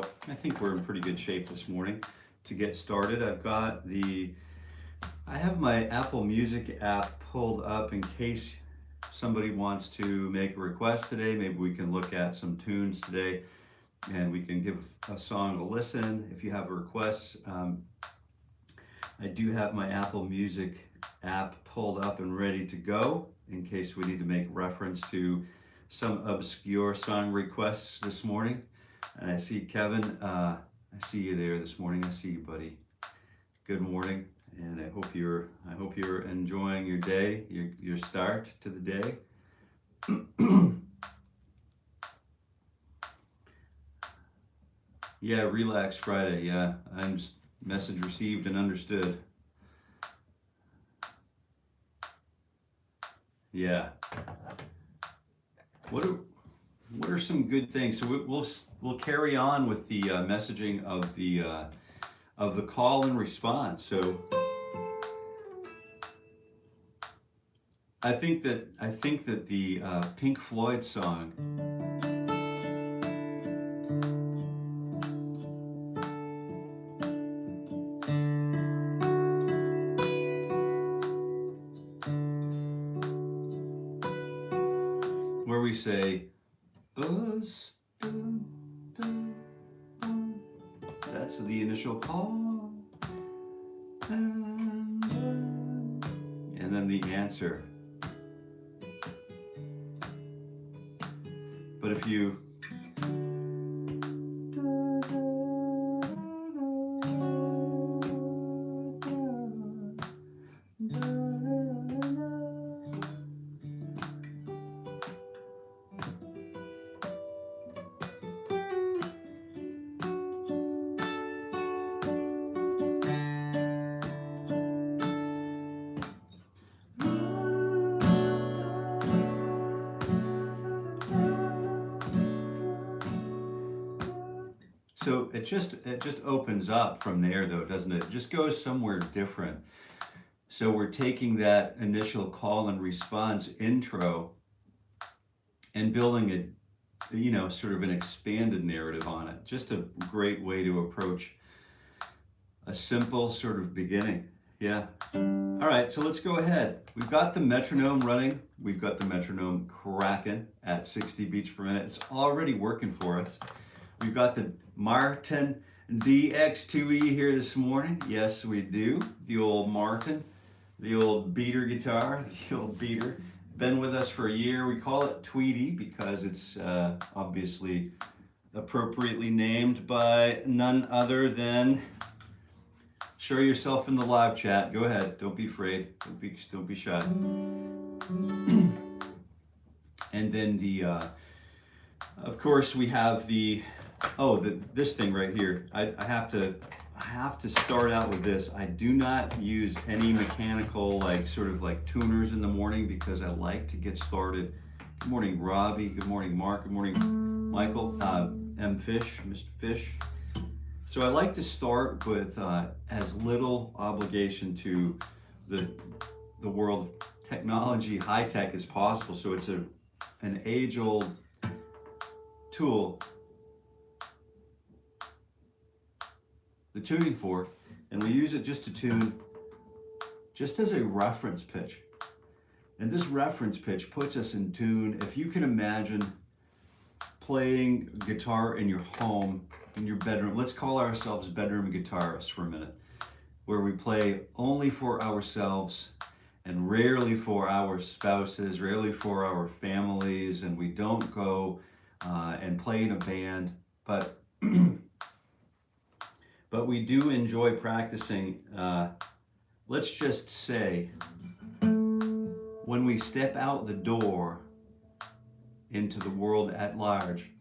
go. I think we're in pretty good shape this morning. To get started, I have my Apple Music app pulled up in case somebody wants to make a request today. Maybe we can look at some tunes today and we can give a song a listen. If you have requests, I do have my Apple Music app pulled up and ready to go in case we need to make reference to some obscure song requests this morning. And I see Kevin, I see you there this morning. I see you, buddy. Good morning, and I hope you're enjoying your day, your start to the day. Yeah, Relax Friday. Yeah, I'm message received and understood. Yeah. What are some good things? So we'll carry on with the messaging of the call and response. So I think that the Pink Floyd song where we say us, that's the initial call, and then the answer. But if you so it just opens up from there, though, doesn't it? It just goes somewhere different. So we're taking that initial call and response intro and building a, sort of an expanded narrative on it. Just a great way to approach a simple sort of beginning. Yeah. All right, so let's go ahead. We've got the metronome running. We've got the metronome cracking at 60 beats per minute. It's already working for us. We've got the Martin DX2E here this morning. Yes, we do. The old Martin, the old beater guitar, the old beater. Been with us for a year. We call it Tweety because it's obviously appropriately named by none other than, show yourself in the live chat. Go ahead. Don't be afraid. Don't be shy. And then of course we have this thing right here. I have to start out with this. I do not use any mechanical sort of tuners in the morning because I like to get started. Good morning, Robbie. Good morning, Mark. Good morning, Michael. M. Fish, Mr. Fish. So I like to start with as little obligation to the world of technology, high tech as possible. So it's an age-old tool, the tuning fork, and we use it just to tune, just as a reference pitch. And this reference pitch puts us in tune. If you can imagine playing guitar in your home, in your bedroom, let's call ourselves bedroom guitarists for a minute, where we play only for ourselves and rarely for our spouses, rarely for our families, and we don't go and play in a band, but we do enjoy practicing. Let's just say, when we step out the door into the world at large,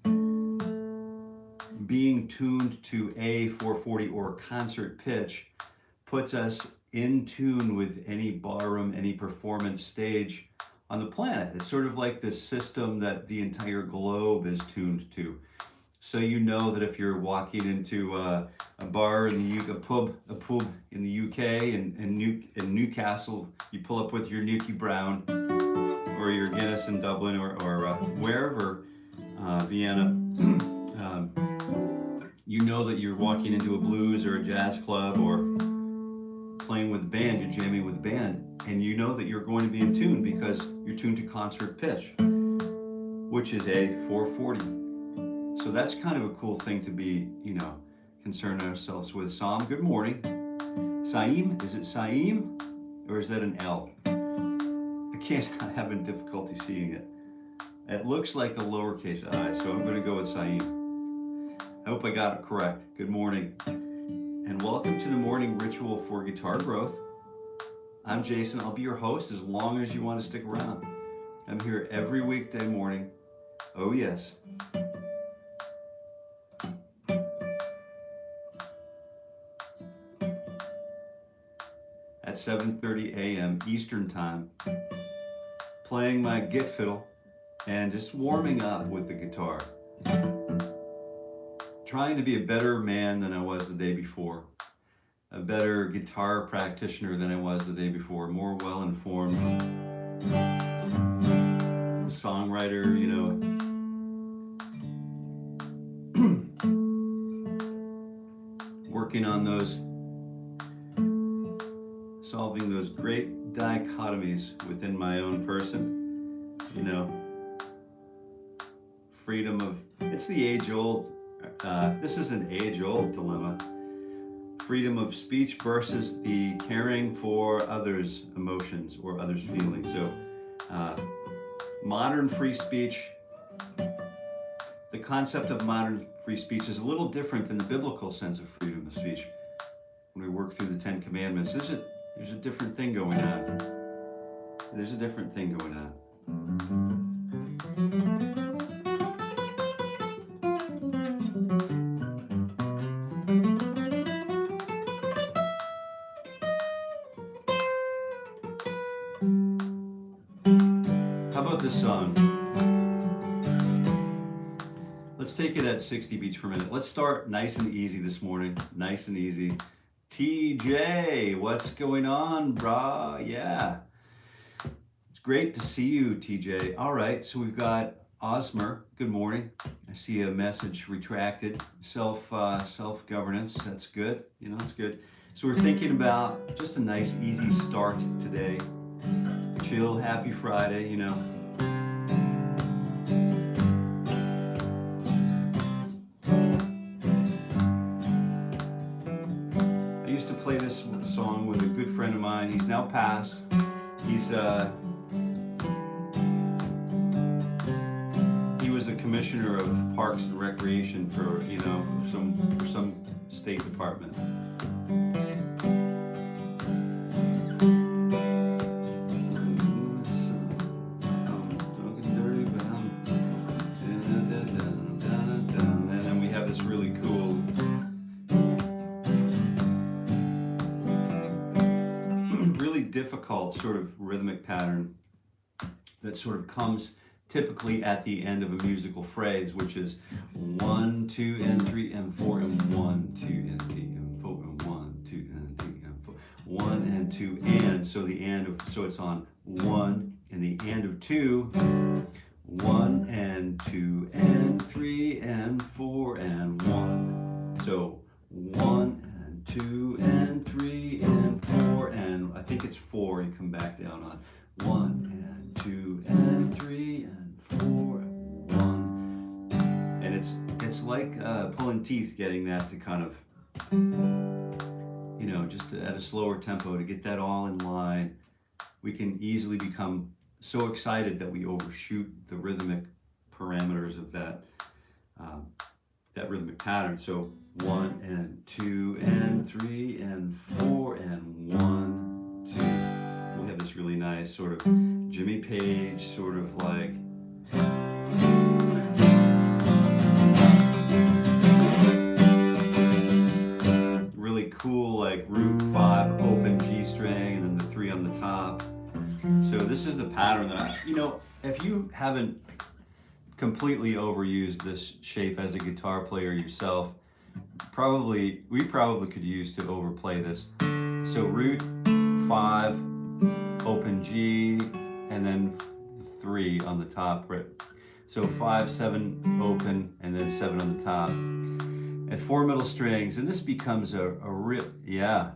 being tuned to a 440 or concert pitch puts us in tune with any ballroom, any performance stage on the planet. It's sort of like this system that the entire globe is tuned to. So you know that if you're walking into a bar in a pub in the UK in Newcastle, you pull up with your Nuki Brown or your Guinness in Dublin or wherever, Vienna, you know that you're walking into a blues or a jazz club or playing with a band, you're jamming with a band, and you know that you're going to be in tune because you're tuned to concert pitch, which is a 440. So that's kind of a cool thing to be, concern ourselves with. Sam, good morning. Saim, is it Saim or is that an L? I'm having difficulty seeing it. It looks like a lowercase I, so I'm going to go with Saim. I hope I got it correct. Good morning, and welcome to the morning ritual for guitar growth. I'm Jason. I'll be your host as long as you want to stick around. I'm here every weekday morning. Oh yes. At 7:30 a.m. Eastern Time, playing my git fiddle and just warming up with the guitar. Trying to be a better man than I was the day before. A better guitar practitioner than I was the day before. More well-informed songwriter, working on solving those great dichotomies within my own person. Freedom of, it's the age-old, this is an age-old dilemma. Freedom of speech versus the caring for others' emotions or others' feelings. So modern free speech, the concept of modern free speech is a little different than the biblical sense of freedom of speech. When we work through the 10 Commandments, there's a different thing going on. There's a different thing going on. How about this song? Let's take it at 60 beats per minute. Let's start nice and easy this morning. Nice and easy. TJ, what's going on, brah? Yeah. It's great to see you, TJ. All right, so we've got Osmer. Good morning. I see a message retracted. Self-governance. That's good. It's good. So we're thinking about just a nice, easy start today. Chill, happy Friday, I used to play this song with a good friend of mine. He's now passed. He was the commissioner of Parks and Recreation for some state department. And then we have this really cool difficult sort of rhythmic pattern that sort of comes typically at the end of a musical phrase, which is 1, 2, and 3, and 4, and 1, 2, and 3, and 4, and 1, 2, and 3, and 4, 1 and 2, and so it's on 1 and the and of 2, 1 and 2 and 3 and 4 and 1. So 1 and 2 and 3 and 4 and I think it's 4. You come back down on 1 and 2 and 3 and 4 and 1. And it's like pulling teeth, getting that to kind of just at a slower tempo to get that all in line. We can easily become so excited that we overshoot the rhythmic parameters of that rhythmic pattern. So 1 and 2 and 3 and 4 and 1, 2. We have this really nice sort of Jimmy Page sort of like really cool like root 5 open G string and then the 3 on the top. So this is the pattern that if you haven't completely overused this shape as a guitar player yourself, we probably could use to overplay this. So root 5, open G, and then 3 on the top, right? So 5, 7 open, and then 7 on the top. And at 4 middle strings, and this becomes a real, yeah,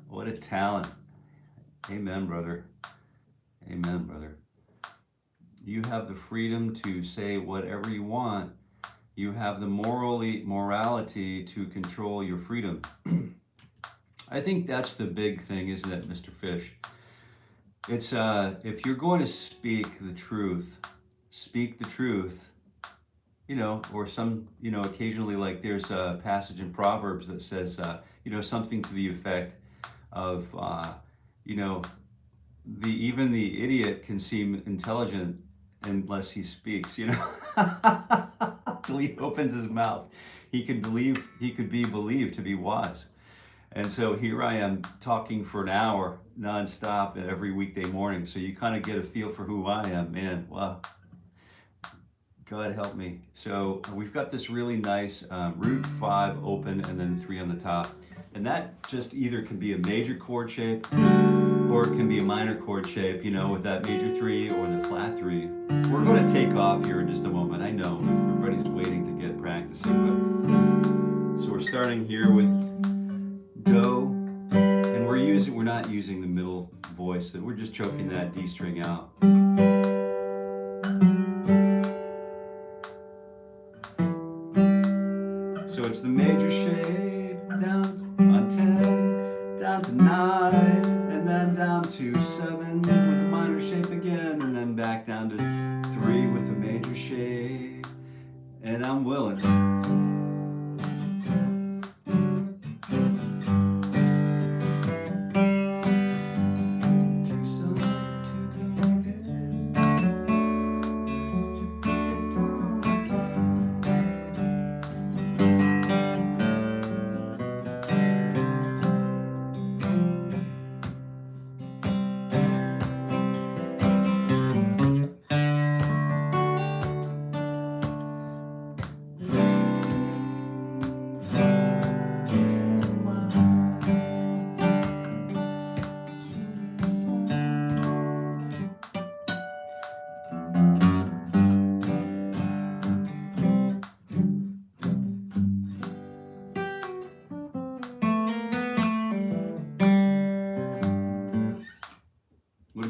what a talent. Amen, brother. Amen, brother. You have the freedom to say whatever you want. You have the morality to control your freedom. I think that's the big thing, isn't it, Mr. Fish? It's if you're going to speak the truth, you know, or some, you know, occasionally, like there's a passage in Proverbs that says, you know, something to the effect of, you know, even the idiot can seem intelligent unless he speaks, you know, till he opens his mouth. He could be believed to be wise. And so here I am talking for an hour nonstop every weekday morning. So you kind of get a feel for who I am, man. Wow. God help me. So we've got this really nice root 5 open and then 3 on the top. And that just either can be a major chord shape or it can be a minor chord shape, you know, with that major 3 or the flat 3. We're going to take off here in just a moment. I know everybody's waiting to get practicing, but so we're starting here with Do, and we're not using the middle voice, that we're just choking that D string out. So it's the major shape down on 10, down to 9, and then down to 7 with the minor shape again, and then back down to 3 with the major shape, and I'm willing.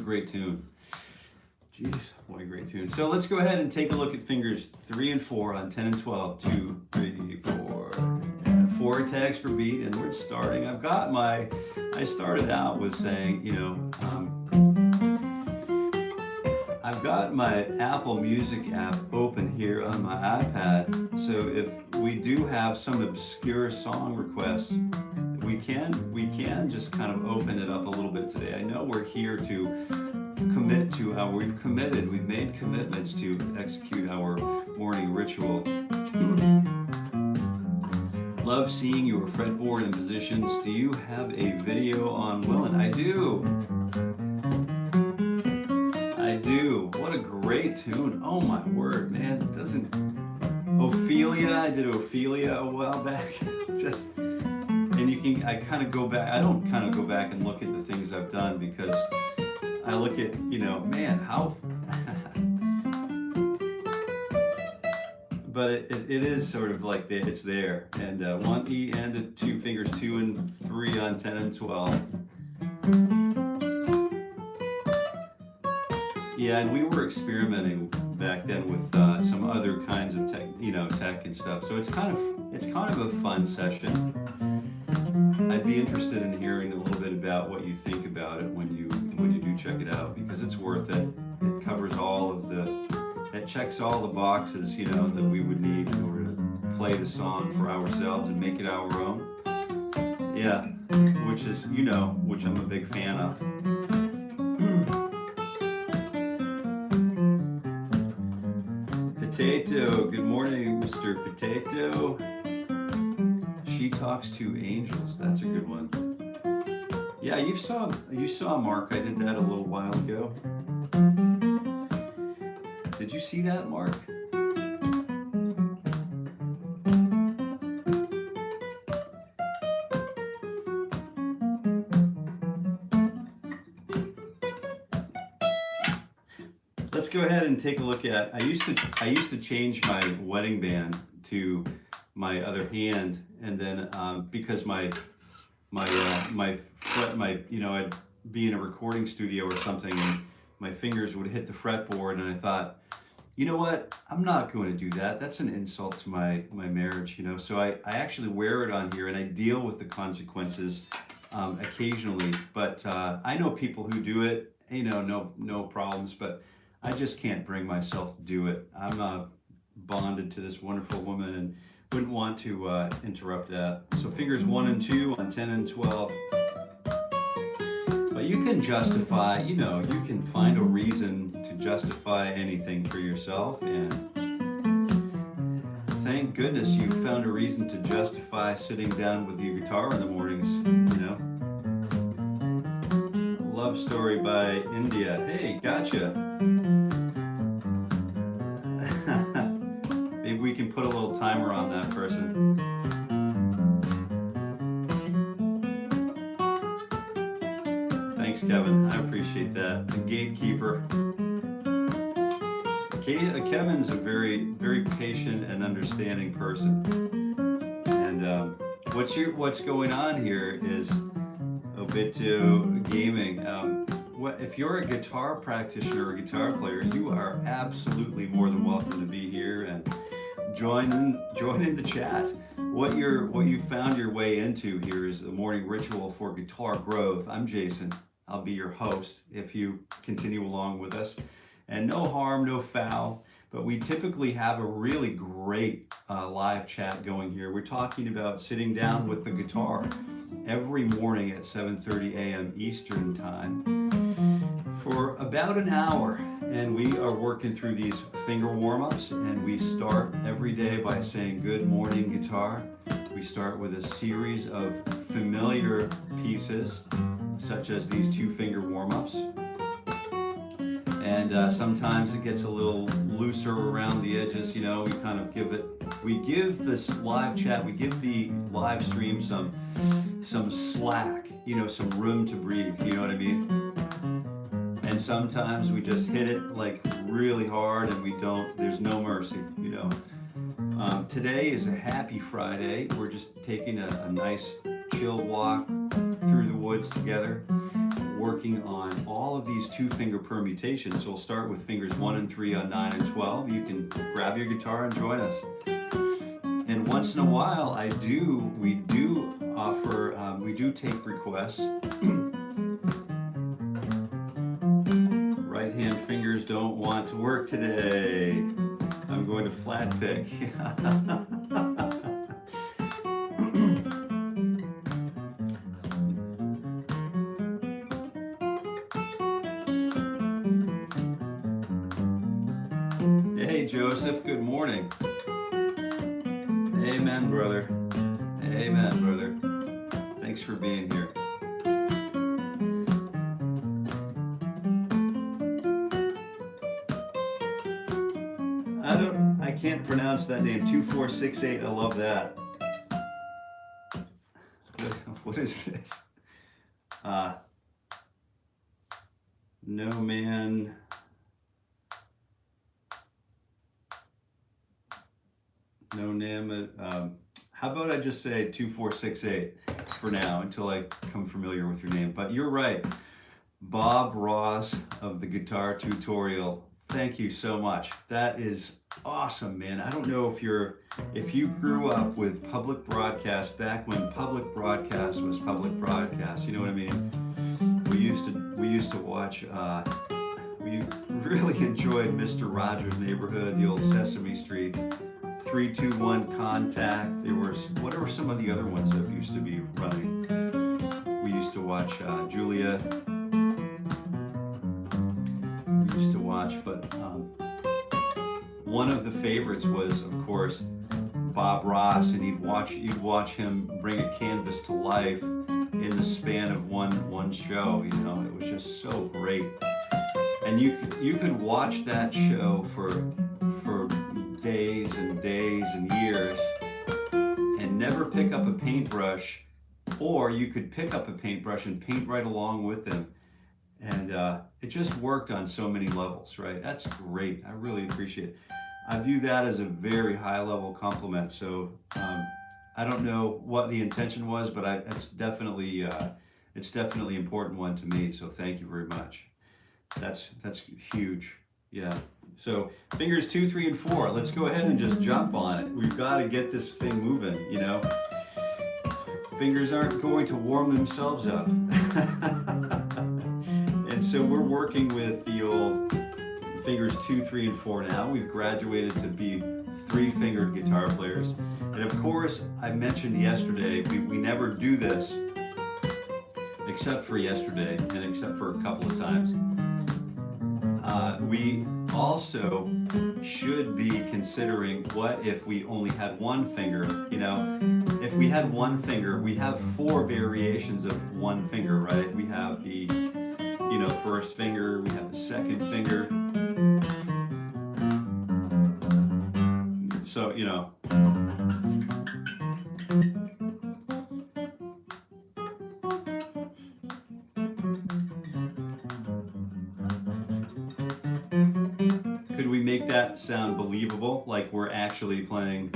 Great tune. Jeez, what a great tune. So let's go ahead and take a look at fingers 3 and 4 on 10 and 12. 2, 3, 4. And 4 tags per beat, and we're starting. I started out with saying, you know, I've got my Apple Music app open here on my iPad. So if we do have some obscure song requests, we can just kind of open it up a little bit today. I know we're here to commit to how we've made commitments to execute our morning ritual. Love seeing your fretboard and positions. Do you have a video on Willin? I do. What a great tune. Oh my word, man. It doesn't... Ophelia, I did Ophelia a while back. Just... And I kind of go back, I don't kind of go back and look at the things I've done because I look at, you know, man, how, but it is sort of like it's there. And 1 E and 2 fingers, 2 and 3 on 10 and 12. Yeah, and we were experimenting back then with some other kinds of tech and stuff. So it's kind of a fun session. I'd be interested in hearing a little bit about what you think about it when you do check it out, because it's worth it. It covers it checks all the boxes, you know, that we would need in order to play the song for ourselves and make it our own. Yeah, which I'm a big fan of. Potato, good morning, Mr. Potato. She talks to angels. That's a good one. Yeah, you saw Mark. I did that a little while ago. Did you see that, Mark? Let's go ahead and take a look at. I used to change my wedding band to my other hand, and then because my fret, I'd be in a recording studio or something, and my fingers would hit the fretboard, and I thought, you know what, I'm not going to do that. That's an insult to my marriage, So I actually wear it on here, and I deal with the consequences occasionally. But I know people who do it, no problems. But I just can't bring myself to do it. I'm bonded to this wonderful woman, and wouldn't want to interrupt that. So fingers 1 and 2 on 10 and 12. But you can justify, you can find a reason to justify anything for yourself, and thank goodness you found a reason to justify sitting down with your guitar in the mornings, Love Story by India. Hey, gotcha. Maybe we can put a little timer on that person. Thanks, Kevin. I appreciate that. The gatekeeper. Kevin's a very, very patient and understanding person. And what's going on here is Obito Gaming. If you're a guitar practitioner or a guitar player, you are absolutely more than welcome to be here and join in the chat. What you found your way into here is the morning ritual for guitar growth. I'm Jason. I'll be your host if you continue along with us. And no harm, no foul, but we typically have a really great live chat going here. We're talking about sitting down with the guitar every morning at 7:30 a.m. Eastern Time for about an hour. And we are working through these finger warm-ups, and we start every day by saying, "Good morning, guitar." We start with a series of familiar pieces, such as these 2-finger warm-ups. And sometimes it gets a little looser around the edges, we kind of we give this live chat, we give the live stream some slack, some room to breathe, you know what I mean? And sometimes we just hit it like really hard, and there's no mercy, Today is a happy Friday. We're just taking a nice chill walk through the woods together, working on all of these 2-finger permutations. So we'll start with fingers 1 and 3 on 9 and 12. You can grab your guitar and join us. And once in a while, we do take requests. Right hand fingers don't want to work today. I'm going to flat pick. Hey Joseph, good morning. Amen, brother. Amen, brother. Thanks for being here. I can't pronounce that name. 2468. I love that. What is this? No man. No name. How about I just say 2468 for now until I become familiar with your name? But you're right. Bob Ross of the Guitar Tutorial. Thank you so much. That is awesome, man. I don't know if you grew up with public broadcast back when public broadcast was public broadcast. You know what I mean? We used to watch. We really enjoyed Mr. Rogers' Neighborhood, the old Sesame Street, 3-2-1 Contact. What were some of the other ones that used to be running? We used to watch Julia. Used to watch, but one of the favorites was, of course, Bob Ross, and you'd watch him bring a canvas to life in the span of one show. It was just so great, and you could watch that show for days and days and years and never pick up a paintbrush, or you could pick up a paintbrush and paint right along with them. And it just worked on so many levels, right? That's great. I really appreciate it. I view that as a very high level compliment. So I don't know what the intention was, but it's definitely important one to me. So thank you very much. That's huge. Yeah. So fingers 2, 3, and 4. Let's go ahead and just jump on it. We've got to get this thing moving, you know. Fingers aren't going to warm themselves up. And so we're working with the old fingers 2, 3, and 4 now. We've graduated to be 3-fingered guitar players. And of course, I mentioned yesterday, we never do this except for yesterday and except for a couple of times. We also should be considering what if we only had one finger, you know. If we had one finger, we have 4 variations of one finger, right? We have the, you know, first finger, we have the second finger. So, you know. Could we make that sound believable, like we're actually playing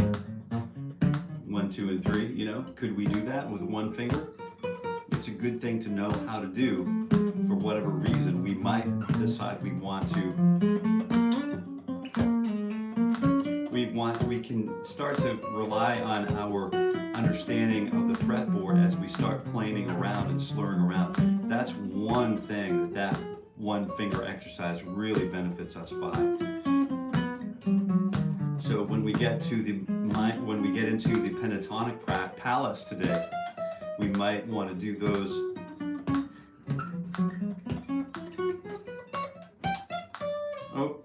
1, 2, and 3, you know? Could we do that with one finger? It's a good thing to know how to do for whatever reason we might decide we want to. We can start to rely on our understanding of the fretboard as we start playing around and slurring around. That's one thing that one finger exercise really benefits us by. So when we get into the pentatonic palace today, we might want to do those. Oh.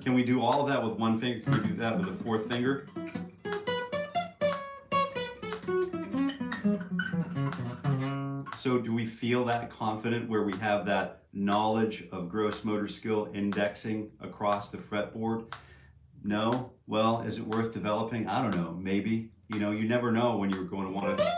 Can we do all of that with one finger? Can we do that with a 4th finger? So do we feel that confident where we have that knowledge of gross motor skill indexing across the fretboard? No? Well, is it worth developing? I don't know, maybe. You know, you never know when you're going to want to.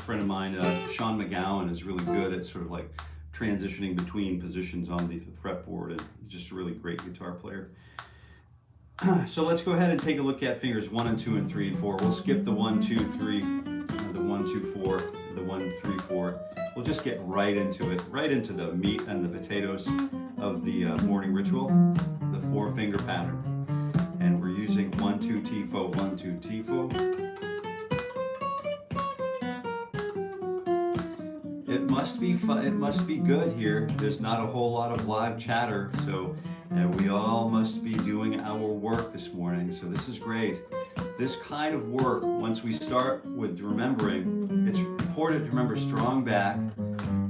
Friend of mine, Sean McGowan, is really good at sort of like transitioning between positions on the fretboard, and just a really great guitar player. So let's go ahead and take a look at fingers 1 and 2 and 3 and 4. We'll skip the 1, 2, 3, the 1, 2, 4, the 1, 3, 4. We'll just get right into it, right into the meat and the potatoes of the morning ritual, the 4-finger pattern. And we're using 1, 2, tifo, 1, 2, tifo. It must be good here. There's not a whole lot of live chatter, so we all must be doing our work this morning. So this is great. This kind of work, once we start with remembering, it's important to remember strong back.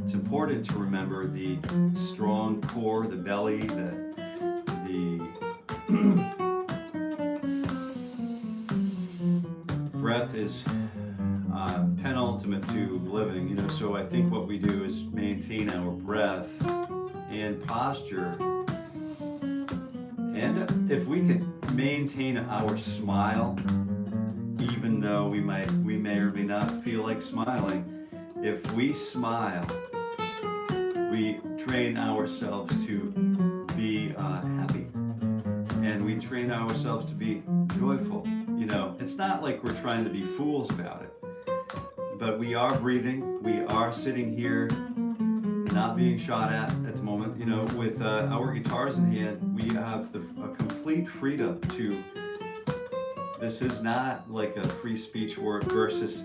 It's important to remember the strong core, the belly, the breath is penultimate to living, you know, so I think what we do is maintain our breath and posture. And if we could maintain our smile, even though we may or may not feel like smiling, if we smile, we train ourselves to be happy, and we train ourselves to be joyful. You know, it's not like we're trying to be fools about it. But we are breathing, we are sitting here, not being shot at the moment, you know, with our guitars in hand. We have a complete freedom to, this is not like a free speech word versus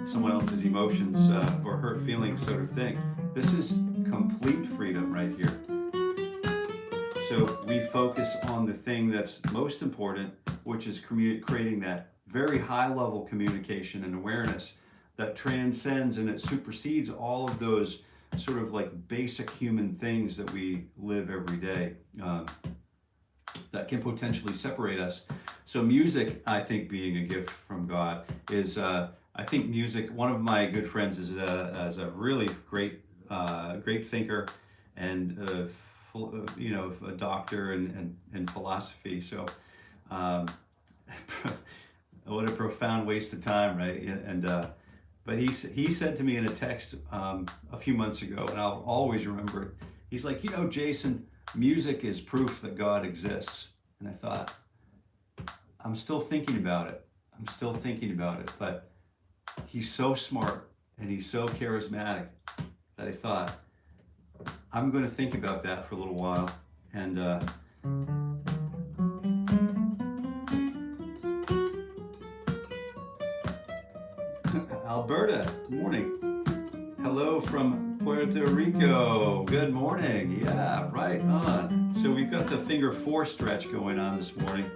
someone else's emotions or hurt feelings sort of thing. This is complete freedom right here. So we focus on the thing that's most important, which is creating that very high level communication and awareness that transcends and it supersedes all of those sort of like basic human things that we live every day that can potentially separate us. So music, I think, being a gift from God is, I think music, one of my good friends is a really great great thinker, and a doctor in philosophy. So what a profound waste of time, right? And but he said to me in a text a few months ago, and I'll always remember it. He's like, Jason, music is proof that God exists. And I thought, I'm still thinking about it. But he's so smart and he's so charismatic that I thought, I'm going to think about that for a little while. And Alberta, good morning. Hello from Puerto Rico. Good morning. Yeah, right on. So we've got the finger 4 stretch going on this morning.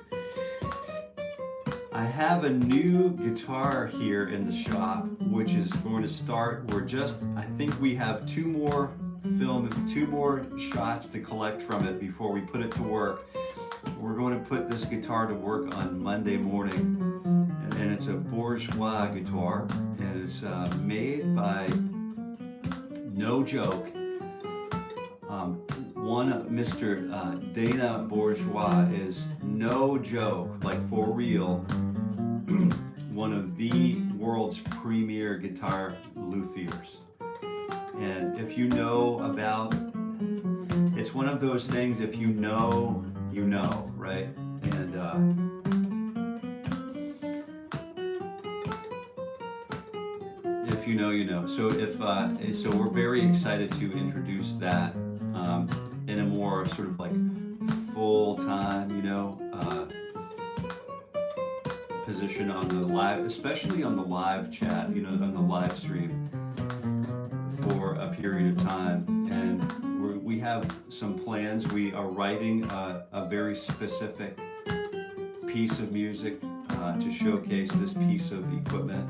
I have a new guitar here in the shop, which is going to start. I think we have 2 more shots to collect from it before we put it to work. We're going to put this guitar to work on Monday morning. And it's a bourgeois guitar, and it's made by, no joke, one Mr. Dana Bourgeois is, no joke, like for real, one of the world's premier guitar luthiers. And if you know about, it's one of those things, if you know, you know, right? And if you know, you know. So so we're very excited to introduce that in a more sort of like full-time, position on the live, especially on the live chat, on the live stream for a period of time. And we have some plans. We are writing a very specific piece of music to showcase this piece of equipment.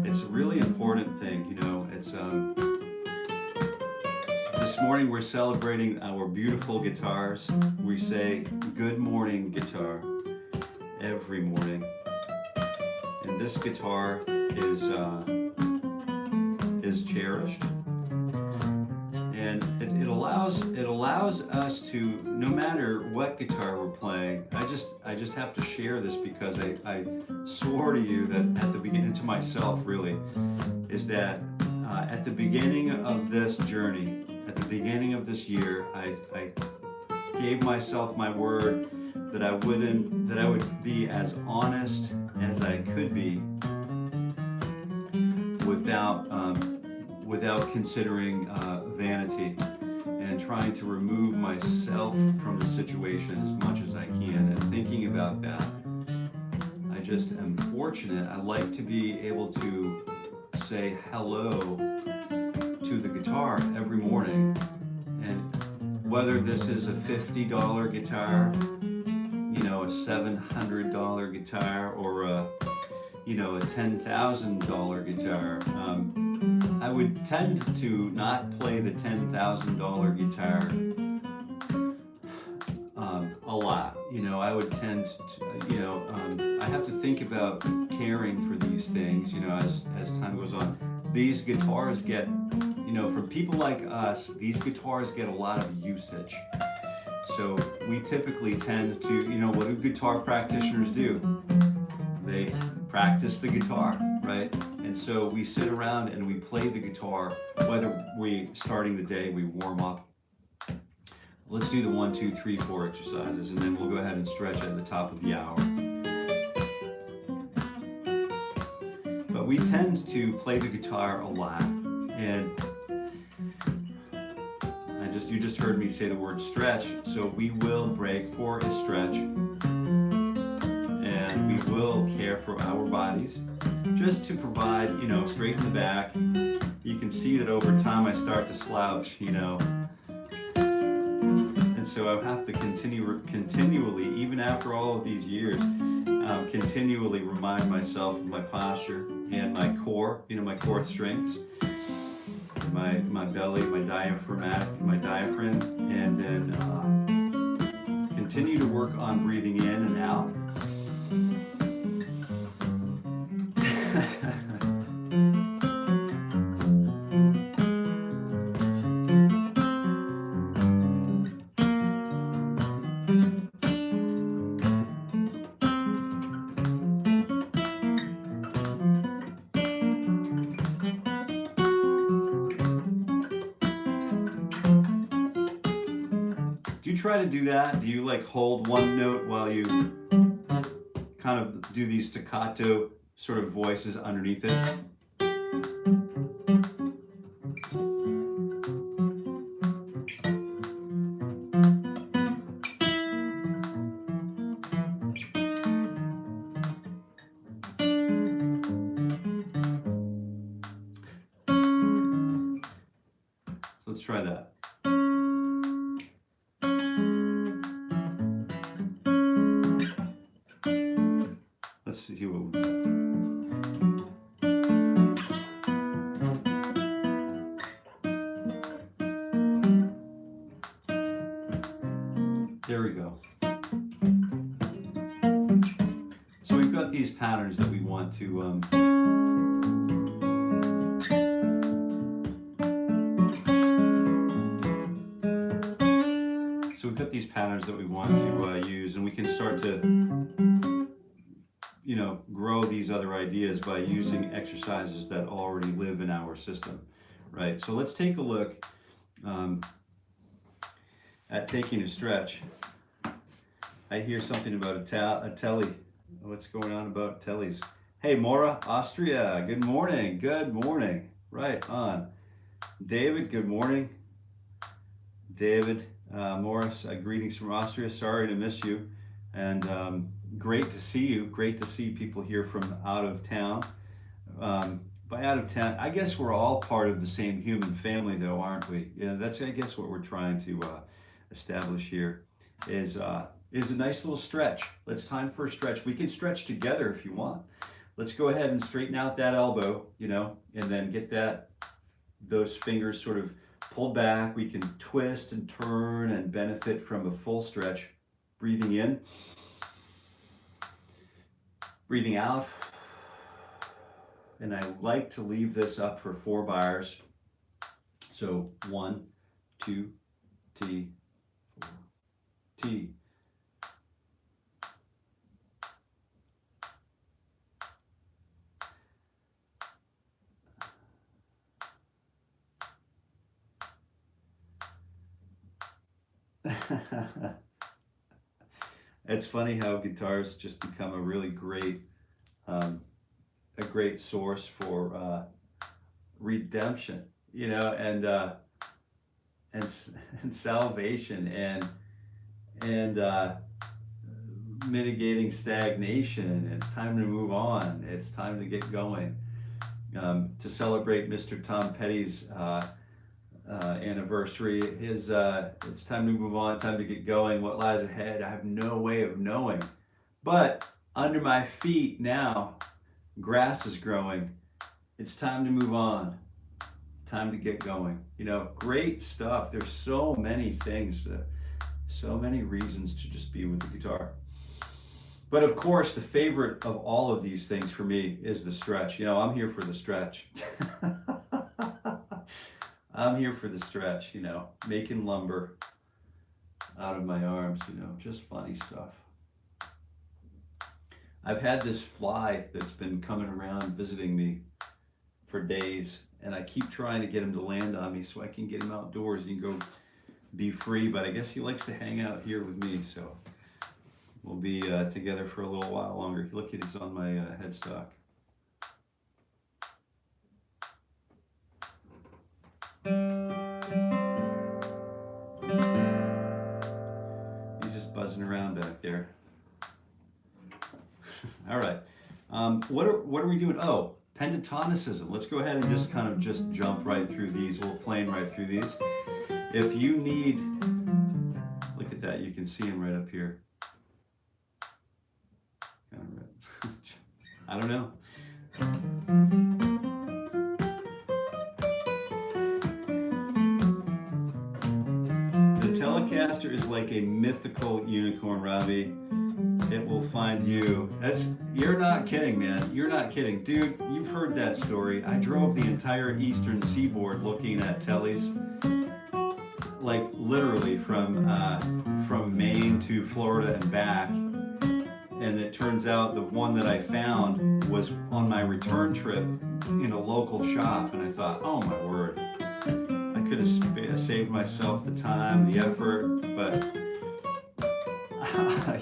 It's a really important thing, it's this morning we're celebrating our beautiful guitars. We say good morning guitar every morning, and this guitar is cherished, and it allows us to, no matter what guitar we're playing. I just have to share this because I swore to you that at the beginning, to myself really, is that at the beginning of this journey, at the beginning of this year, I gave myself my word that I would be as honest as I could be without considering vanity, and trying to remove myself from the situation as much as I can. And thinking about that, I just am fortunate. I like to be able to say hello to the guitar every morning, and whether this is a $50 guitar, a $700 guitar, or a $10,000 guitar. I would tend to not play the $10,000 guitar a lot. I would tend to, I have to think about caring for these things, as time goes on. These guitars get, for people like us, these guitars get a lot of usage. So we typically tend to, what do guitar practitioners do? They practice the guitar, right? And so we sit around and we play the guitar, whether we, starting the day, we warm up. Let's do the 1, 2, 3, 4 exercises, and then we'll go ahead and stretch at the top of the hour. But we tend to play the guitar a lot, and you just heard me say the word stretch, so we will break for a stretch, and we will care for our bodies, just to provide, straighten the back. You can see that over time I start to slouch, and so I have to continually, even after all of these years, continually remind myself of my posture and my core, my core strengths, my belly, my diaphragm, and then continue to work on breathing in and out. you try to do that? Do you like hold one note while you kind of do these staccato sort of voices underneath it? Let's try that. Let's see what we got. There we go. So we've got these patterns that we want to use, and we can start to, you know, grow these other ideas by using exercises that already live in our system, right? So let's take a look at taking a stretch. I hear something about a telly. What's going on about tellies? Hey, Mora, Austria, good morning. Good morning. Right on. David, good morning. David. Morris, greetings from Austria. Sorry to miss you, and great to see you. Great to see people here from out of town. By out of town, I guess we're all part of the same human family, though, aren't we? Yeah, that's I guess what we're trying to establish here is a nice little stretch. Let's time for a stretch. We can stretch together if you want. Let's go ahead and straighten out that elbow, you know, and then get those fingers sort of pulled back. We can twist and turn and benefit from a full stretch. Breathing in, breathing out. And I like to leave this up for 4 bars. So 1, 2, T, 4, T. It's funny how guitars just become a really great source for redemption, you know, and salvation and mitigating stagnation. It's time to move on. It's time to get going. To celebrate Mr. Tom Petty's anniversary, it's time to move on, time to get going. What lies ahead, I have no way of knowing, but under my feet now grass is growing. It's time to move on, time to get going. You know, great stuff. There's so many things, so many reasons to just be with the guitar. But of course, the favorite of all of these things for me is the stretch. You know, I'm here for the stretch. I'm here for the stretch, you know, making lumber out of my arms, you know, just funny stuff. I've had this fly that's been coming around visiting me for days, and I keep trying to get him to land on me so I can get him outdoors and go be free, but I guess he likes to hang out here with me, so we'll be together for a little while longer. Look, he's on my headstock. He's just buzzing around back there. All right. What are we doing? Oh, pentatonicism. Let's go ahead and just kind of jump right through these. We'll plane right through these. If you need, look at that. You can see him right up here. I don't know. The Telecaster is like a mythical unicorn, Robbie. It will find you. You're not kidding, man. You're not kidding. Dude, you've heard that story. I drove the entire eastern seaboard looking at tellies. Like literally from Maine to Florida and back. And it turns out the one that I found was on my return trip in a local shop. And I thought, oh my word. I could have saved myself the time, the effort, but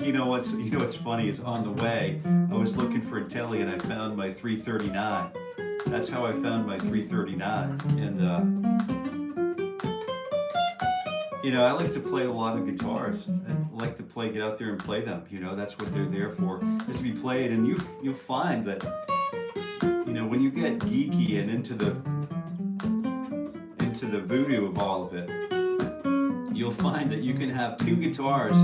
You know what's funny is on the way I was looking for a telly and I found my 339. That's how I found my 339. And I like to play a lot of guitars. I like to get out there and play them. That's what they're there for, is to be played. And you'll find that when you get geeky and into the voodoo of all of it, you'll find that you can have two guitars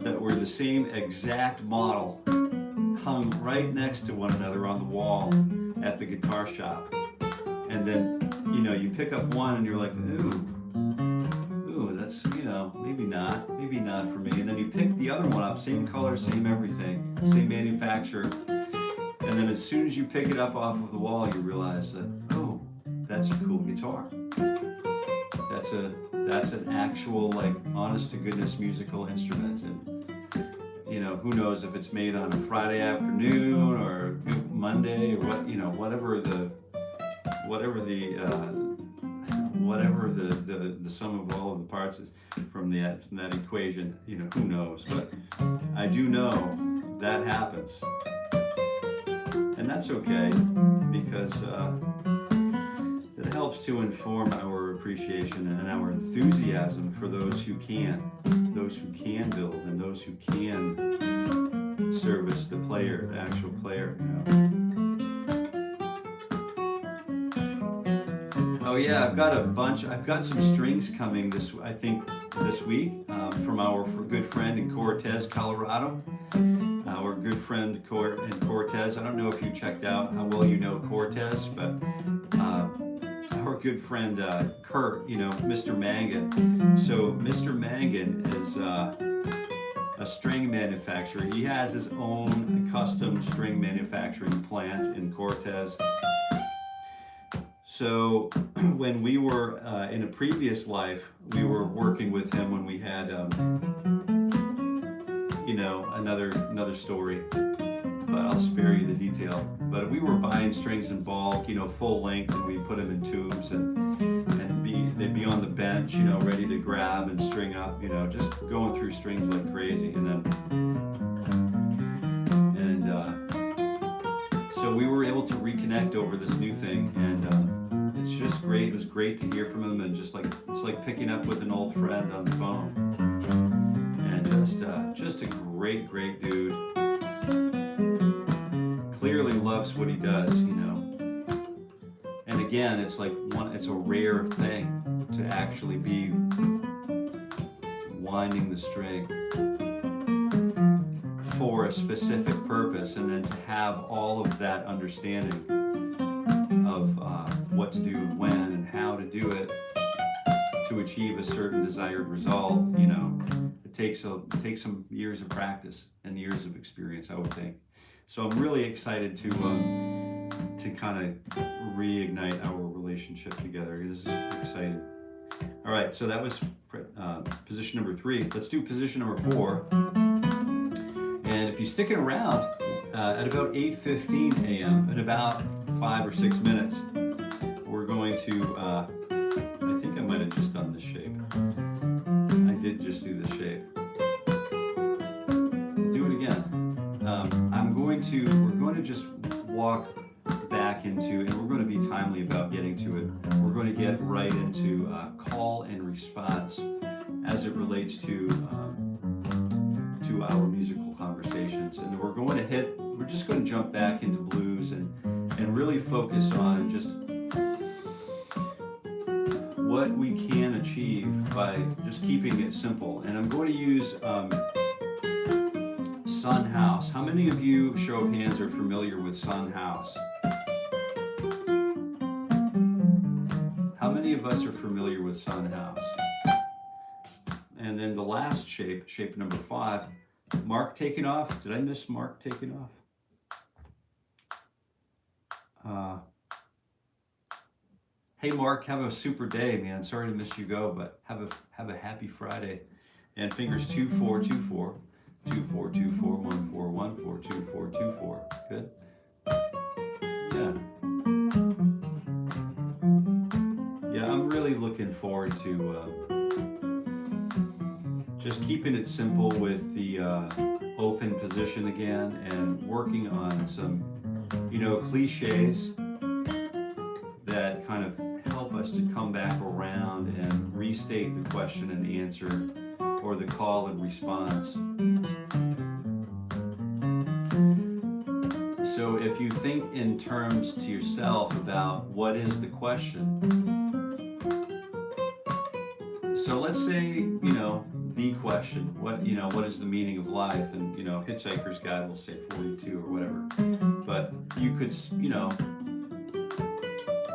that were the same exact model hung right next to one another on the wall at the guitar shop. And then, you pick up one and you're like, ooh, that's, maybe not for me. And then you pick the other one up, same color, same everything, same manufacturer. And then as soon as you pick it up off of the wall, you realize that, oh, that's a cool guitar. That's an actual, like, honest to goodness musical instrument. And who knows if it's made on a Friday afternoon or Monday or whatever the sum of all of the parts is from that equation. Who knows? But I do know that happens, and that's okay, because it helps to inform our appreciation and our enthusiasm for those who can build, and those who can service the actual player. Oh yeah, I've got some strings coming this week from our good friend in Cortez, Colorado. Our good friend in Cortez. I don't know if you checked out how well you know Cortez, but our good friend Kurt, Mr. Mangan. So Mr. Mangan is a string manufacturer. He has his own custom string manufacturing plant in Cortez. So when we were in a previous life, we were working with him when we had another story, but I'll spare you the detail. But we were buying strings in bulk, full length, and we put them in tubes, and they'd be on the bench, ready to grab and string up, just going through strings like crazy. So we were able to reconnect over this new thing, and it's just great. It was great to hear from him, and it's like picking up with an old friend on the phone, and just a great dude. Clearly loves what he does, And again, it's a rare thing to actually be winding the string for a specific purpose, and then to have all of that understanding of what to do, when, and how to do it to achieve a certain desired result. It takes some years of practice and years of experience, I would think. So I'm really excited to kind of reignite our relationship together. It is exciting. All right, so that was position number 3. Let's do position number 4. And if you're sticking around at about 8:15 a.m. in about 5 or 6 minutes, we're going to, I think I might have just done this shape. I did just do this shape. We'll do it again. We're going to just walk back into, and we're going to be timely about getting to it. We're going to get right into call and response as it relates to our musical conversations. And we're just going to jump back into blues and really focus on just what we can achieve by just keeping it simple. And I'm going to use Son House. How many of you, show of hands, are familiar with Son House? How many of us are familiar with Son House? And then the last shape number 5, Mark taking off. Did I miss Mark taking off? Hey Mark, have a super day, man. Sorry to miss you go, but have a happy Friday. And fingers 2 4 2 4 2 4 2 4 1 4 1 4 2 4 2 4. Good. Yeah, I'm really looking forward to just keeping it simple with the open position again, and working on some, cliches that kind of help us to come back around and restate the question and answer, or the call and response. So if you think in terms to yourself about what is the question. So let's say, the question, what is the meaning of life? And, Hitchhiker's Guide will say 42 or whatever. But you could,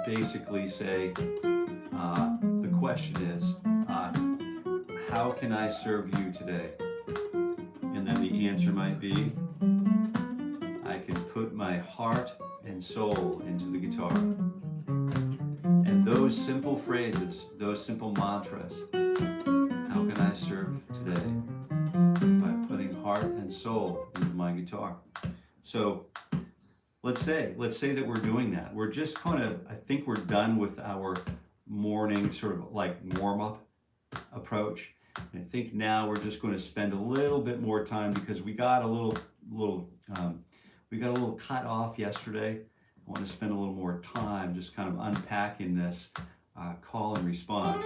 basically say, the question is, how can I serve you today? And then the answer might be, I can put my heart and soul into the guitar. And those simple phrases, those simple mantras, how can I serve today? By putting heart and soul into my guitar. So let's say that we're doing that. We're just kind of, I think we're done with our morning sort of like warm-up approach. And I think now we're just going to spend a little bit more time, because we got a little cut off yesterday. I want to spend a little more time just kind of unpacking this call and response.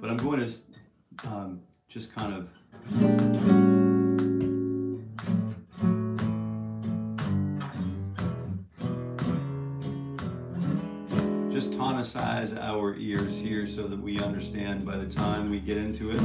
But I'm going to just kind of just tonicize our ears here so that we understand by the time we get into it.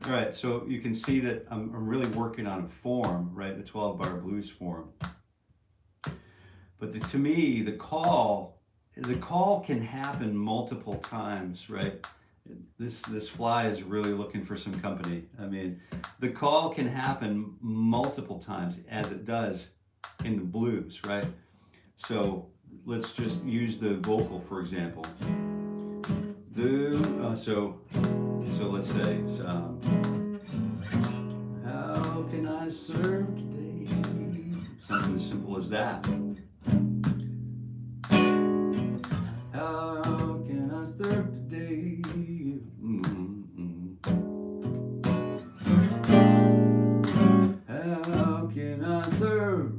All right, so you can see that I'm really working on a form, right? The 12-bar blues form. But to me, the call can happen multiple times, right? This fly is really looking for some company. I mean, the call can happen multiple times, as it does in the blues, right? So let's just use the vocal, for example. So let's say, how can I serve today? Something as simple as that. How can I serve today? How can I serve?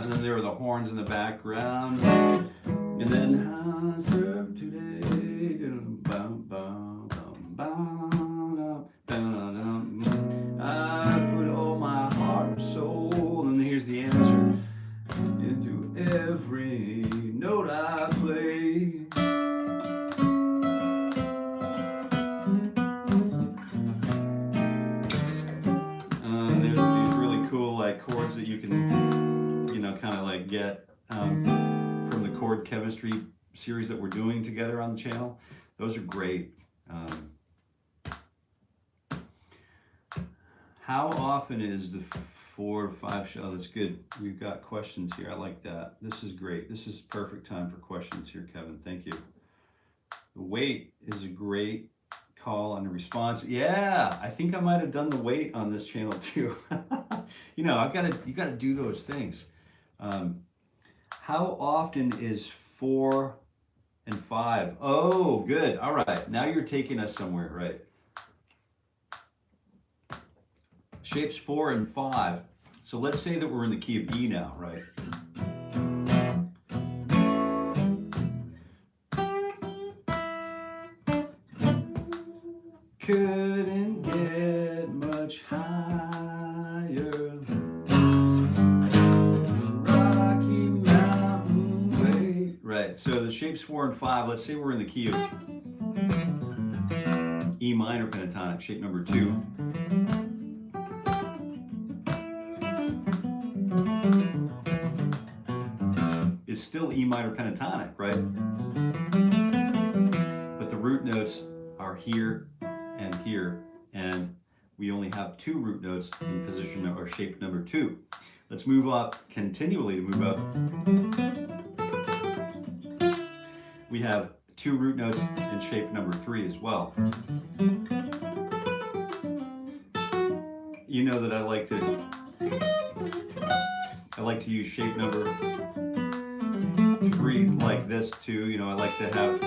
And then there are the horns in the background. And then how I serve today. I put all my heart and soul, and here's the answer. into every note I play. There's these really cool like chords that you can, you know, kind of like get from the chord chemistry series that we're doing together on the channel. Those are great. How often is the 4 to 5 show? Oh, that's good. We've got questions here. I like that. This is great. This is perfect time for questions here, Kevin. Thank you. The weight is a great call and response. Yeah, I think I might have done the weight on this channel too. You know, you gotta do those things. How often is 4 and 5? Oh, good. All right. Now you're taking us somewhere, right? Shapes 4 and 5. So let's say that we're in the key of E now, right? Couldn't get much higher. Rocky Mountain Way. Right, so the shapes 4 and 5, let's say we're in the key of E minor pentatonic, shape number 2. Is still E minor pentatonic, right? But the root notes are here and here, and we only have 2 root notes in position or shape number 2. Let's move up continually to move up. We have 2 root notes in shape number 3 as well. You know that I like to use shape number 3 like this too. You know, I like to have,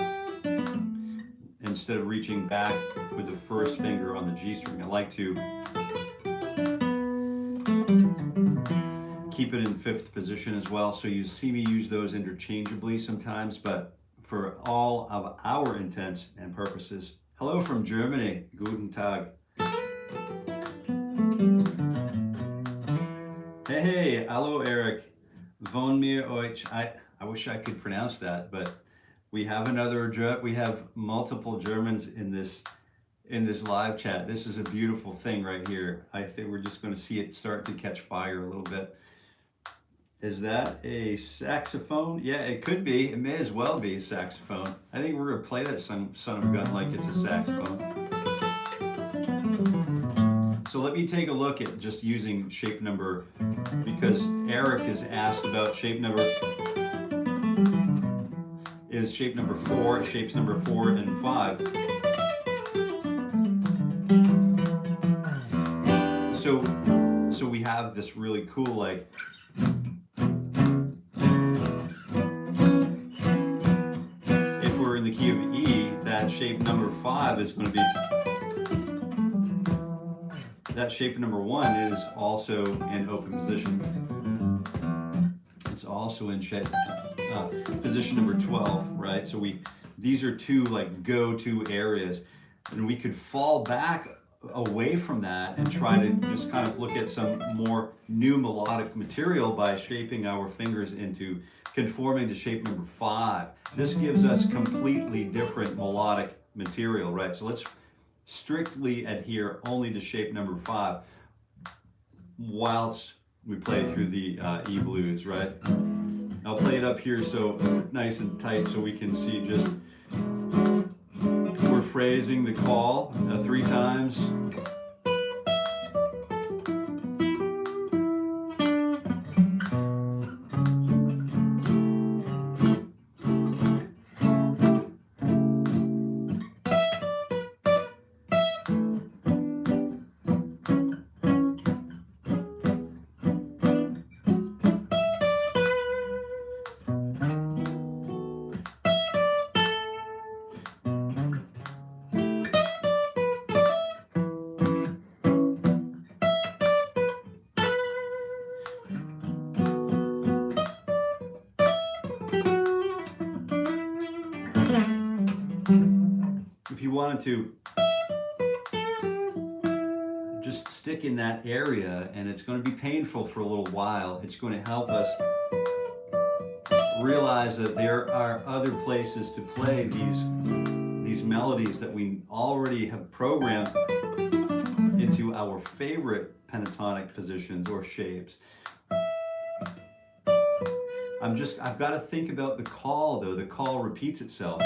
instead of reaching back with the first finger on the G string, I like to keep it in 5th position as well. So you see me use those interchangeably sometimes, but for all of our intents and purposes. Hello from Germany. Guten Tag. Hey, hallo Eric. Von mir euch. I wish I could pronounce that, but we have multiple Germans in this live chat. This is a beautiful thing right here. I think we're just going to see it start to catch fire a little bit. Is that a saxophone? Yeah, it could be. It may as well be a saxophone. I think we're going to play that son of a gun like it's a saxophone. So let me take a look at just using shape number, because Eric has asked about shape number. Is shape number 4, shapes number 4 and 5. So we have this really cool like. If we're in the key of E, that shape number 5 is going to be. That shape number 1 is also in open position. It's also in shape. Position number 12, right? So these are 2 like go-to areas, and we could fall back away from that and try to just kind of look at some more new melodic material by shaping our fingers into conforming to shape number 5. This gives us completely different melodic material, right? So let's strictly adhere only to shape number 5 whilst we play through the E blues, right? I'll play it up here so nice and tight so we can see just, we're phrasing the call 3 times. If you wanted to just stick in that area, and it's going to be painful for a little while. It's going to help us realize that there are other places to play these melodies that we already have programmed into our favorite pentatonic positions or shapes. I've got to think about the call though. The call repeats itself.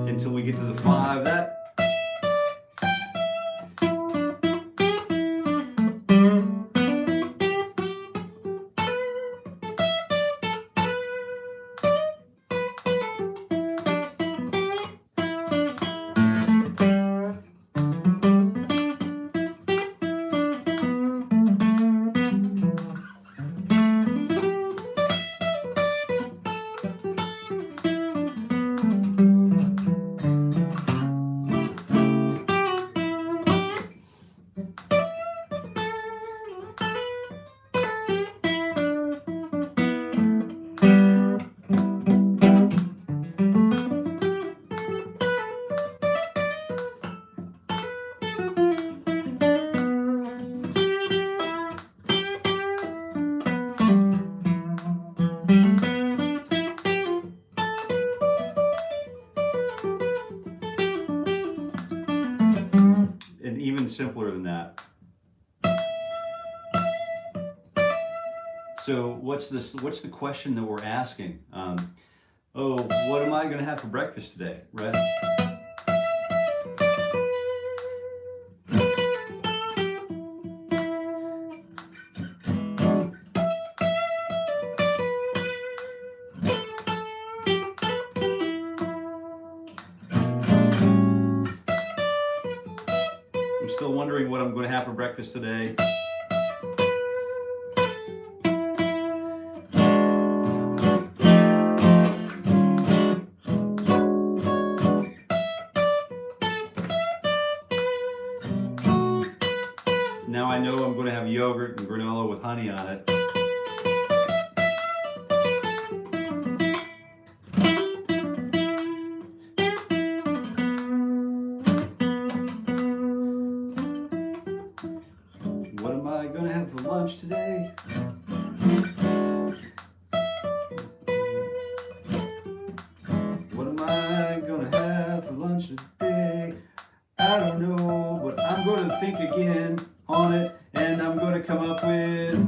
Until we get to the 5. That simpler than that. So what's the question that we're asking? Oh, what am I going to have for breakfast today, right? Still wondering what I'm going to have for breakfast today. Now I know I'm going to have yogurt and granola with honey on it. What am I going to have for lunch today? What am I going to have for lunch today? I don't know, but I'm going to think again on it, and I'm going to come up with,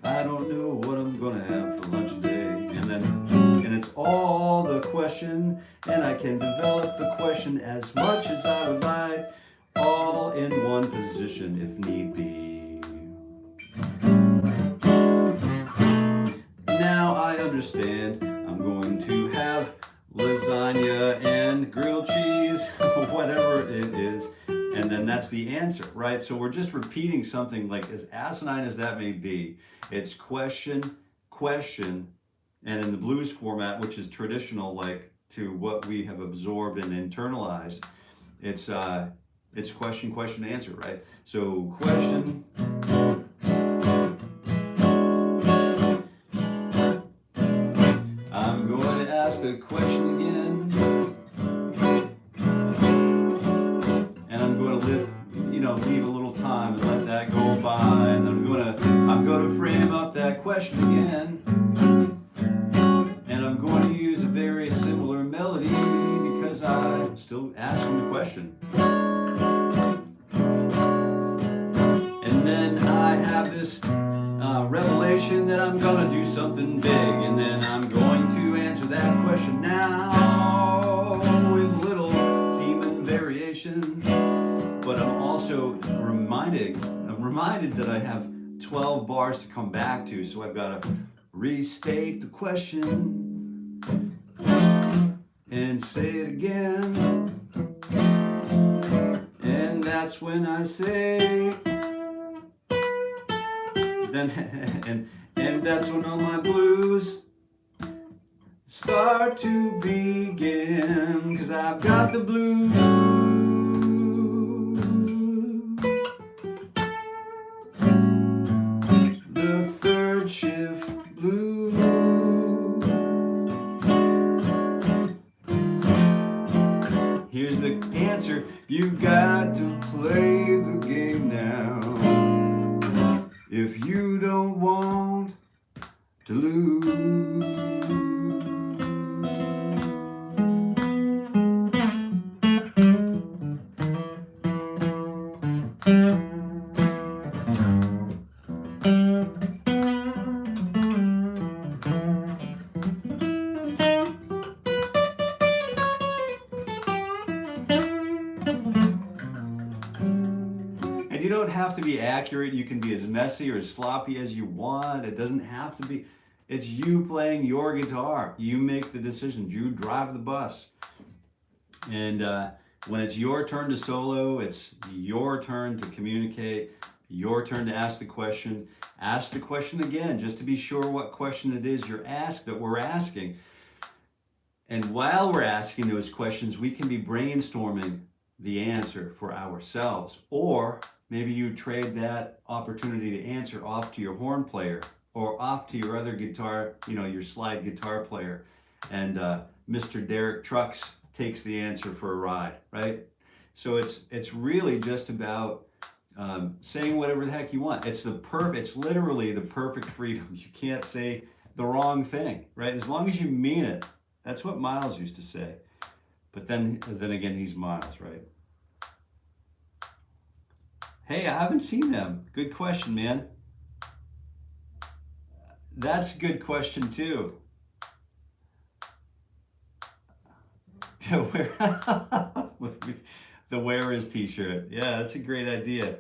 I don't know what I'm going to have for lunch today. And it's all the question, and I can develop the question as much as I would like, all in one position if need be. Now I understand I'm going to have lasagna and grilled cheese, whatever it is, and then that's the answer, right? So we're just repeating something like as asinine as that may be. It's question, question, and in the blues format, which is traditional, like to what we have absorbed and internalized, it's question, question, answer, right? So question. I'm going to ask the question again, and I'm going to leave a little time and let that go by, and then I'm going to frame up that question again, and I'm going to use a very similar melody because I'm still asking the question. And then I have this revelation that I'm gonna do something big, and then I'm going to answer that question now with little theme and variation. But I'm also reminded that I have 12 bars to come back to, so I've got to restate the question and say it again, and that's when I say then and that's when all my blues start to begin, 'cause I've got the blues. The third shift blues. if you don't want to lose. And you don't have to be accurate. You can be as messy or as sloppy as you want. It doesn't have to be. It's you playing your guitar. You make the decisions. You drive the bus. And when it's your turn to solo, it's your turn to communicate, your turn to ask the question. Ask the question again, just to be sure what question it is that we're asking. And while we're asking those questions, we can be brainstorming the answer for ourselves. Or maybe you trade that opportunity to answer off to your horn player or off to your other guitar, your slide guitar player. And Mr. Derek Trucks takes the answer for a ride, right? So it's really just about saying whatever the heck you want. It's literally the perfect freedom. You can't say the wrong thing, right? As long as you mean it. That's what Miles used to say. But then again, he's Miles, right? Hey, I haven't seen them. Good question, man. That's a good question too. The Where Is t-shirt. Yeah, that's a great idea.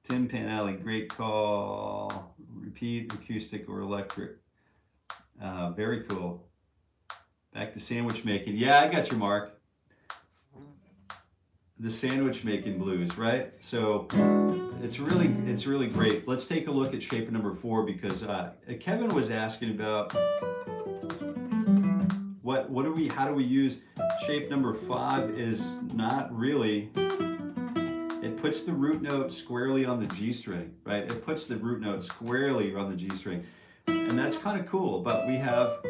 Tim Panelli, great call. Repeat, acoustic or electric. Very cool. Back to sandwich making. Yeah, I got you, Mark. The sandwich making blues, right? So it's really great. Let's take a look at shape number 4 because Kevin was asking about how do we use shape number 5 is not really, it puts the root note squarely on the G string, right? It puts the root note squarely on the G string. And that's kind of cool, but we have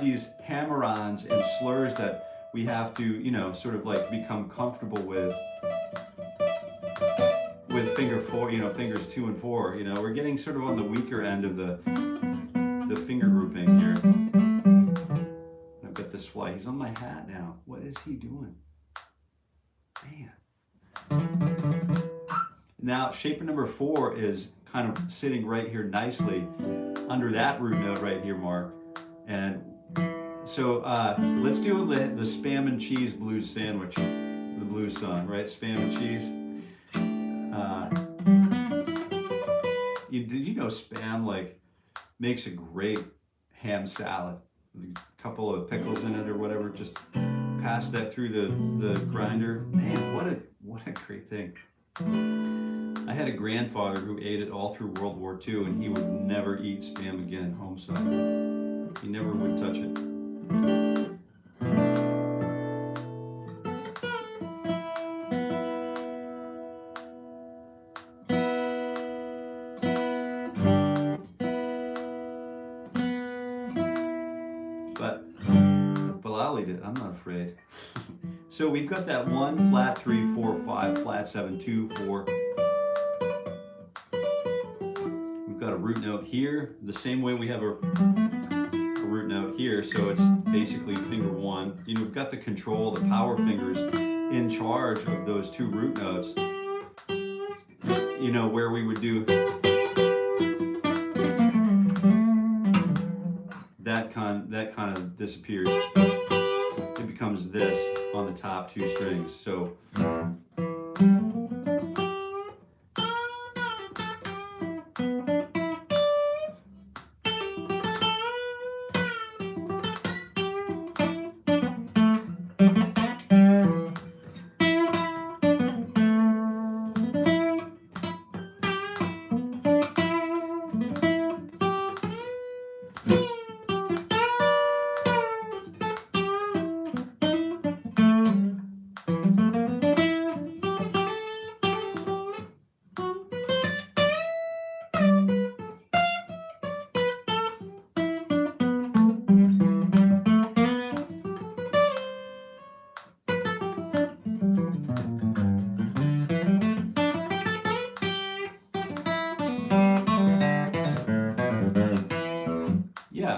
these hammer-ons and slurs that we have to, sort of like become comfortable with finger 4, fingers 2 and 4. We're getting sort of on the weaker end of the finger grouping here. I've got this fly. He's on my hat now. What is he doing? Man. Now, shape number 4 is kind of sitting right here nicely under that root note right here, Mark. And so let's do the Spam and Cheese blues sandwich, the blues song, right? Spam and cheese. Did you know Spam makes a great ham salad? A couple of pickles in it or whatever. Just pass that through the grinder. Man, what a great thing. I had a grandfather who ate it all through World War II, and he would never eat Spam again home side. He never would touch it. But Bilali did. I'm not afraid. So we've got that 1, flat 3, 4, 5, flat 7, 2, 4. We've got a root note here, the same way we have a root note here, so it's basically finger 1. We've got the control, the power fingers in charge of those 2 root notes. Where we would do that kind of disappears. It becomes this on the top 2 strings. So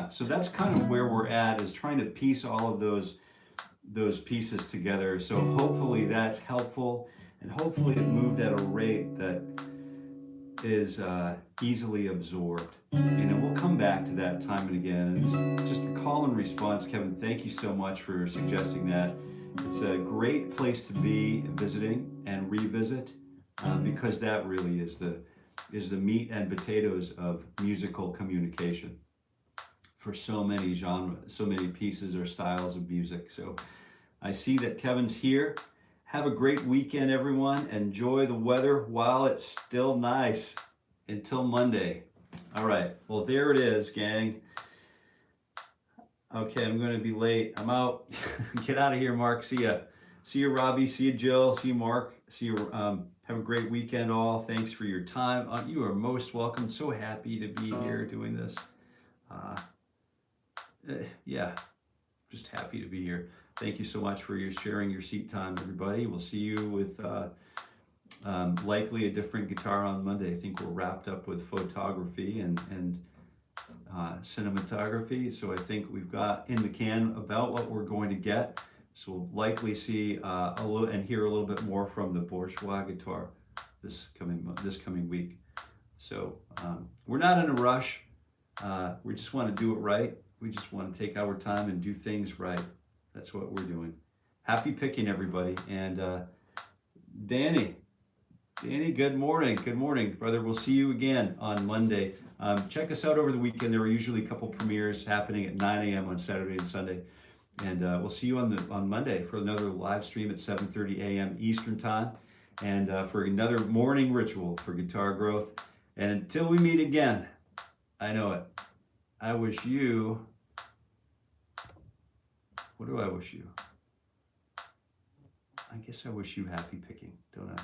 yeah, so that's kind of where we're at, is trying to piece all of those pieces together. So hopefully that's helpful, and hopefully it moved at a rate that is easily absorbed. And we'll come back to that time and again. It's just the call and response. Kevin, thank you so much for suggesting that. It's a great place to be visiting and revisit, because that really is the meat and potatoes of musical communication for so many genres, so many pieces or styles of music. So I see that Kevin's here. Have a great weekend, everyone. Enjoy the weather while it's still nice. Until Monday. All right, well, there it is, gang. Okay, I'm going to be late. I'm out. Get out of here, Mark. See ya. See you, Robbie. See you, Jill. See you, Mark. See you. Have a great weekend, all. Thanks for your time. You are most welcome. So happy to be here doing this. Yeah, just happy to be here. Thank you so much for your sharing your seat time, everybody. We'll see you with likely a different guitar on Monday. I think we're wrapped up with photography and cinematography. So I think we've got in the can about what we're going to get. So we'll likely see a little and hear a little bit more from the bourgeois guitar this coming week. So we're not in a rush. We just want to do it right. We just want to take our time and do things right. That's what we're doing. Happy picking, everybody. And Danny, good morning. Good morning, brother. We'll see you again on Monday. Check us out over the weekend. There are usually a couple premieres happening at 9 a.m. on Saturday and Sunday. And we'll see you on Monday for another live stream at 7:30 a.m. Eastern Time, and for another morning ritual for guitar growth. And until we meet again, I know it, I wish you, what do I wish you? I guess I wish you happy picking, don't I?